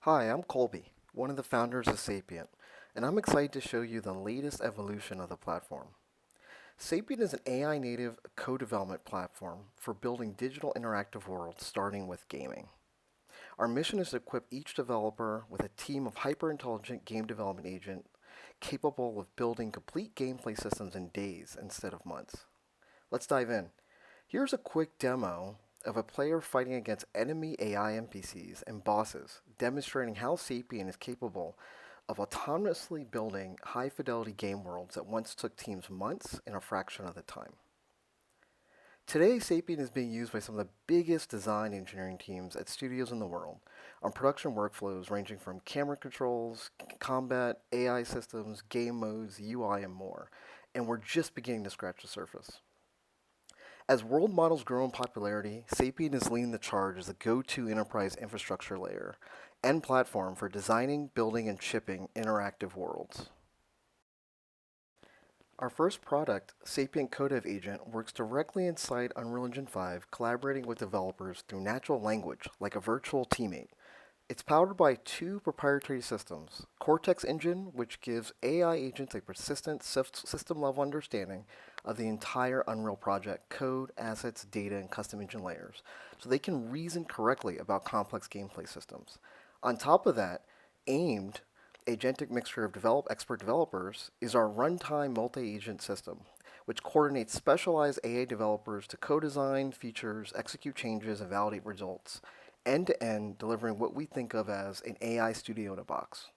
Hi, I'm Colby, one of the founders of Sapient, and I'm excited to show you the latest evolution of the platform. Sapient is an AI native co-development platform for building digital interactive worlds starting with gaming. Our mission is to equip each developer with a team of hyper-intelligent game development agents capable of building complete gameplay systems in days instead of months. Let's dive in. Here's a quick demo of a player fighting against enemy AI NPCs and bosses, demonstrating how Sapient is capable of autonomously building high-fidelity game worlds that once took teams months in a fraction of the time. Today, Sapient is being used by some of the biggest design engineering teams at studios in the world on production workflows ranging from camera controls, combat, AI systems, game modes, UI, and more. And we're just beginning to scratch the surface. As world models grow in popularity, Sapient is leading the charge as the go-to enterprise infrastructure layer and platform for designing, building, and shipping interactive worlds. Our first product, Sapient Co-Dev Agent, works directly inside Unreal Engine 5, collaborating with developers through natural language, like a virtual teammate. It's powered by two proprietary systems, Cortex Engine, which gives AI agents a persistent system-level understanding of the entire Unreal project, code, assets, data, and custom engine layers, so they can reason correctly about complex gameplay systems. On top of that, AIMED, agentic mixture of expert developers, is our runtime multi-agent system, which coordinates specialized AI developers to co-design features, execute changes, and validate results, end-to-end, delivering what we think of as an AI studio in a box.